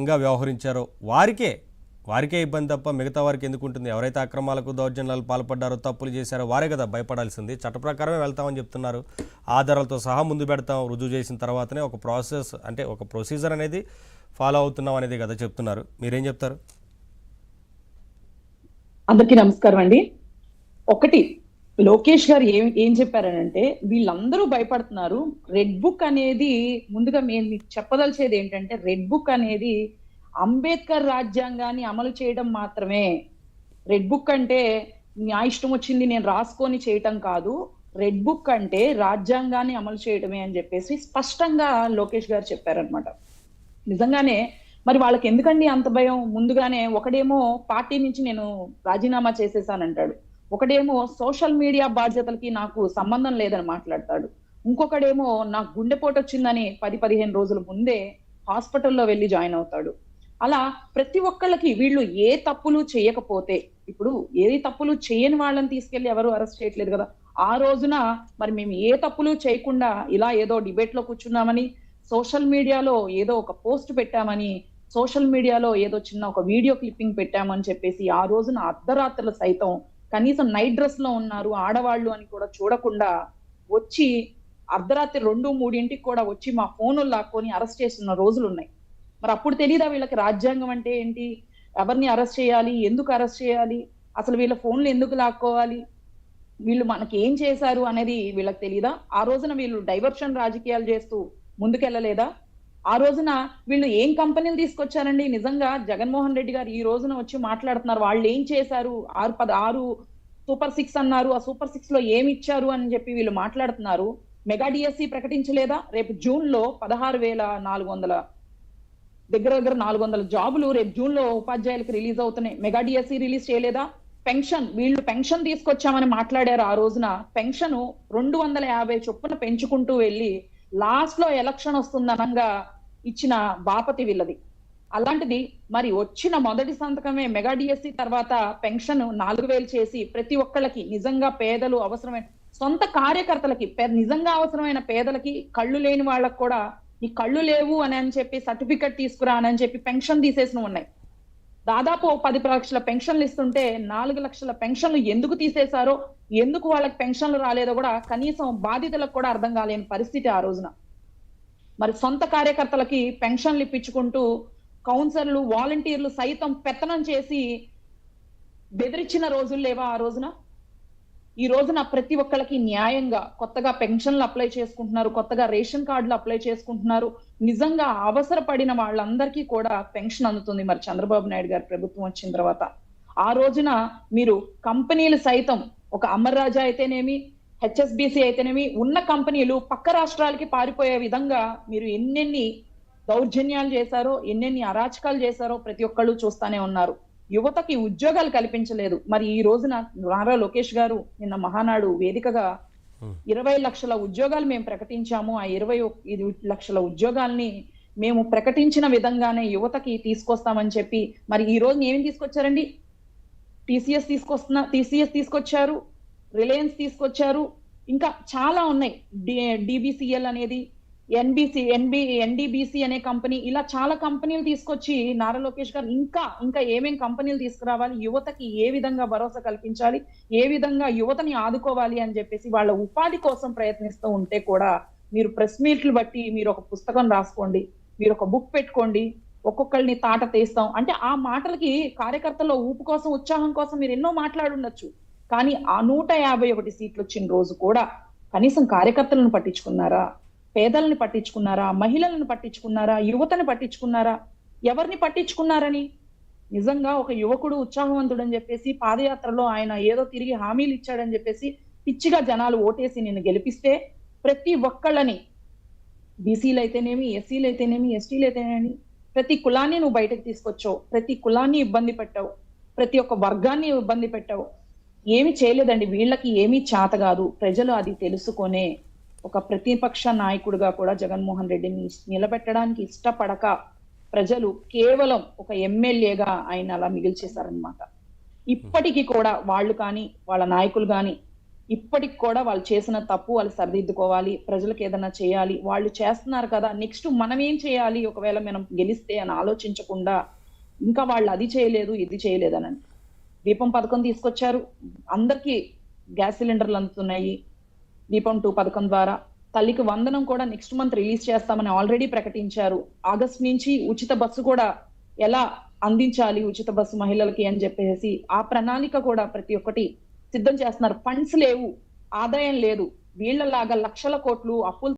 ఇంకా వ్యవహరించారో వారికే ఇబ్బంది తప్ప మిగతా వారికి ఎందుకు ఉంటుంది? ఎవరైతే అక్రమాలకు దౌర్జన్యాలు పాల్పడ్డారో తప్పులు చేశారో వారే కదా భయపడాల్సింది. చట్ట ప్రకారమే వెళ్తామని చెప్తున్నారు. ఆధారాలతో సహా ముందు పెడతాం, రుజువు చేసిన తర్వాతనే ఒక ప్రాసెస్ అంటే ఒక ప్రొసీజర్ అనేది ఫాలో అవుతున్నాం అనేది కదా చెప్తున్నారు. మీరేం చెప్తారు? అందరికీ నమస్కారం అండి. ఒకటి, లోకేష్ గారు ఏం చెప్పారనంటే, వీళ్ళందరూ భయపడుతున్నారు. రెడ్ బుక్ అనేది ముందుగా మేము మీకు చెప్పదలిచేది ఏంటంటే, రెడ్ బుక్ అనేది అంబేద్కర్ రాజ్యాంగాన్ని అమలు చేయడం మాత్రమే. రెడ్ బుక్ అంటే నా ఇష్టం వచ్చింది నేను రాసుకొని చేయటం కాదు. రెడ్ బుక్ అంటే రాజ్యాంగాన్ని అమలు చేయడమే అని చెప్పేసి స్పష్టంగా లోకేష్ గారు చెప్పారనమాట. నిజంగానే మరి వాళ్ళకి ఎందుకండి అంత భయం? ముందుగానే ఒకడేమో పార్టీ నుంచి నేను రాజీనామా చేసేసానంటాడు, ఒకడేమో సోషల్ మీడియా బాధ్యతలకి నాకు సంబంధం లేదని మాట్లాడతాడు, ఇంకొకడేమో నాకు గుండెపోటు వచ్చిందని 10-15 రోజుల ముందే హాస్పిటల్లో వెళ్ళి జాయిన్ అవుతాడు. అలా ప్రతి ఒక్కళ్ళకి వీళ్ళు ఏ తప్పులు చేయకపోతే, ఇప్పుడు ఏ తప్పులు చేయని వాళ్ళని తీసుకెళ్లి ఎవరు అరెస్ట్ చేయట్లేదు కదా. ఆ రోజున మరి మేము ఏ తప్పులు చేయకుండా ఇలా ఏదో డిబేట్ లో కూర్చున్నామని, సోషల్ మీడియాలో ఏదో ఒక పోస్ట్ పెట్టామని, సోషల్ మీడియాలో ఏదో చిన్న ఒక వీడియో క్లిప్పింగ్ పెట్టామని చెప్పేసి ఆ రోజున అర్ధరాత్రులు సైతం కనీసం నైట్ డ్రెస్ లో ఉన్నారు ఆడవాళ్ళు అని కూడా చూడకుండా వచ్చి అర్ధరాత్రి 2-3 కూడా వచ్చి మా ఫోన్లు లాక్కొని అరెస్ట్ చేస్తున్న రోజులు ఉన్నాయి. మరి అప్పుడు తెలియదా వీళ్ళకి రాజ్యాంగం అంటే ఏంటి, ఎవరిని అరెస్ట్ చేయాలి, ఎందుకు అరెస్ట్ చేయాలి, అసలు వీళ్ళ ఫోన్లు ఎందుకు లాక్కోవాలి, వీళ్ళు మనకి ఏం చేశారు అనేది వీళ్ళకి తెలియదా? ఆ రోజున వీళ్ళు డైవర్షన్ రాజకీయాలు చేస్తూ ముందుకెళ్ళలేదా? ఆ రోజున వీళ్ళు ఏం కంపెనీలు తీసుకొచ్చారండి? నిజంగా జగన్మోహన్ రెడ్డి గారు ఈ రోజున వచ్చి మాట్లాడుతున్నారు, వాళ్ళు ఏం చేశారు, 6 సూపర్ 6 అన్నారు, ఆ సూపర్ 6 లో ఏమి ఇచ్చారు అని చెప్పి వీళ్ళు మాట్లాడుతున్నారు. మెగా డిఎస్సి ప్రకటించలేదా? రేపు జూన్ లో 16,400 దగ్గర 400 జాబులు రేపు జూన్ లో ఉపాధ్యాయులకు రిలీజ్ అవుతున్నాయి. మెగా డిఎస్సి రిలీజ్ చేయలేదా? పెన్షన్, వీళ్ళు పెన్షన్ తీసుకొచ్చామని మాట్లాడారు. ఆ రోజున పెన్షన్ 250 చొప్పున పెంచుకుంటూ వెళ్ళి లాస్ట్ లో ఎలక్షన్ వస్తుందనంగా ఇచ్చిన బాపతి వీళ్ళది. అలాంటిది మరి వచ్చిన మొదటి సంతకమే మెగా డిఎస్సి తర్వాత పెన్షన్ 4,000 చేసి ప్రతి ఒక్కళ్ళకి, నిజంగా పేదలు అవసరమైన సొంత కార్యకర్తలకి, నిజంగా అవసరమైన పేదలకి, కళ్ళు లేని వాళ్ళకి కూడా ఈ కళ్ళు లేవు అని చెప్పి సర్టిఫికెట్ తీసుకురా అని చెప్పి పెన్షన్ తీసేసిన ఉన్నాయి. దాదాపు 10 లక్షల పెన్షన్లు ఇస్తుంటే 4 లక్షల పెన్షన్లు ఎందుకు తీసేశారో, ఎందుకు వాళ్ళకి పెన్షన్లు రాలేదో కూడా కనీసం బాధితులకు కూడా అర్థం కాలేని పరిస్థితి ఆ రోజున. మరి సొంత కార్యకర్తలకి పెన్షన్లు ఇప్పించుకుంటూ కౌన్సిలర్లు, వాలంటీర్లు సైతం పెత్తనం చేసి బెదిరించిన రోజులు లేవా ఆ రోజున? ఈ రోజున ప్రతి ఒక్కళ్ళకి న్యాయంగా కొత్తగా పెన్షన్లు అప్లై చేసుకుంటున్నారు, కొత్తగా రేషన్ కార్డులు అప్లై చేసుకుంటున్నారు. నిజంగా అవసరపడిన వాళ్ళందరికీ కూడా పెన్షన్ అందుతుంది మరి చంద్రబాబు నాయుడు గారి ప్రభుత్వం వచ్చిన తర్వాత. ఆ రోజున మీరు కంపెనీలు సైతం, ఒక అమర్ రాజా అయితేనేమి, హెచ్ఎస్బిసి అయితేనేమి, ఉన్న కంపెనీలు పక్క రాష్ట్రాలకి పారిపోయే విధంగా మీరు ఎన్నెన్ని దౌర్జన్యాలు చేశారో, ఎన్నెన్ని అరాచకాలు చేశారో ప్రతి ఒక్కళ్ళు చూస్తానే ఉన్నారు. యువతకి ఉద్యోగాలు కల్పించలేదు. మరి ఈ రోజున నారా లోకేష్ గారు నిన్న మహానాడు వేదికగా 20 లక్షల ఉద్యోగాలు మేము ప్రకటించాము, ఆ 21 లక్షల ఉద్యోగాల్ని మేము ప్రకటించిన విధంగానే యువతకి తీసుకొస్తామని చెప్పి మరి ఈ రోజు ఏమి తీసుకొచ్చారండి? టీసీఎస్ తీసుకొచ్చారు, రిలయన్స్ తీసుకొచ్చారు, ఇంకా చాలా ఉన్నాయి. డిబిసిఎల్ అనేది, ఎన్డిబిసి అనే కంపెనీ, ఇలా చాలా కంపెనీలు తీసుకొచ్చి నారా లోకేష్ గారు ఇంకా ఏమేం కంపెనీలు తీసుకురావాలి, యువతకి ఏ విధంగా భరోసా కల్పించాలి, ఏ విధంగా యువతని ఆదుకోవాలి అని చెప్పేసి వాళ్ళ ఉపాధి కోసం ప్రయత్నిస్తూ ఉంటే కూడా మీరు ప్రెస్ మీట్లు బట్టి మీరు ఒక పుస్తకం రాసుకోండి, మీరు ఒక బుక్ పెట్టుకోండి, ఒక్కొక్కరిని తాట తీస్తాం అంటే ఆ మాటలకి కార్యకర్తల్లో ఊపు కోసం, ఉత్సాహం కోసం మీరు ఎన్నో మాట్లాడుండొచ్చు. కానీ ఆ 151 సీట్లు వచ్చిన రోజు కూడా కనీసం కార్యకర్తలను పట్టించుకున్నారా? పేదలను పట్టించుకున్నారా? మహిళలను పట్టించుకున్నారా? యువతను పట్టించుకున్నారా? ఎవరిని పట్టించుకున్నారని? నిజంగా ఒక యువకుడు ఉత్సాహవంతుడు అని చెప్పేసి పాదయాత్రలో ఆయన ఏదో తిరిగి హామీలు ఇచ్చాడని చెప్పేసి పిచ్చిగా జనాలు ఓటేసి నిన్ను గెలిపిస్తే ప్రతి ఒక్కళ్ళని, బీసీలు అయితేనేమి, ఎస్సీలు అయితేనేమి, ఎస్టీలు అయితేనేమి, ప్రతి కులాన్ని నువ్వు బయటకు తీసుకొచ్చావు, ప్రతి కులాన్ని ఇబ్బంది పెట్టావు, ప్రతి ఒక్క వర్గాన్ని ఇబ్బంది పెట్టావు. ఏమి చేయలేదండి. వీళ్ళకి ఏమీ చేత కాదు. ప్రజలు అది తెలుసుకొనే ఒక ప్రతిపక్ష నాయకుడిగా కూడా జగన్మోహన్ రెడ్డిని నిలబెట్టడానికి ఇష్టపడక ప్రజలు కేవలం ఒక ఎమ్మెల్యేగా ఆయన అలా మిగిల్చేశారనమాట. ఇప్పటికీ కూడా వాళ్ళు కానీ, వాళ్ళ నాయకులు కానీ ఇప్పటికి కూడా వాళ్ళు చేసిన తప్పు వాళ్ళు సరిదిద్దుకోవాలి, ప్రజలకు ఏదైనా చేయాలి, వాళ్ళు చేస్తున్నారు కదా, నెక్స్ట్ మనం ఏం చేయాలి ఒకవేళ మనం గెలిస్తే అని ఆలోచించకుండా ఇంకా వాళ్ళు అది చేయలేదు ఇది చేయలేదు అని. దీపం పథకం తీసుకొచ్చారు, అందరికీ గ్యాస్ సిలిండర్లు అందుతున్నాయి. దీపం 2 పథకం ద్వారా తల్లికి వందనం కూడా నెక్స్ట్ మంత్ రిలీజ్ చేస్తామని ఆల్రెడీ ప్రకటించారు. ఆగస్ట్ నుంచి ఉచిత బస్సు కూడా ఎలా అందించాలి ఉచిత బస్సు మహిళలకి అని చెప్పేసి ఆ ప్రణాళిక కూడా ప్రతి ఒక్కటి సిద్ధం చేస్తున్నారు. ఫండ్స్ లేవు, ఆదాయం లేదు, వీళ్ళలాగా లక్షల కోట్లు అప్పులు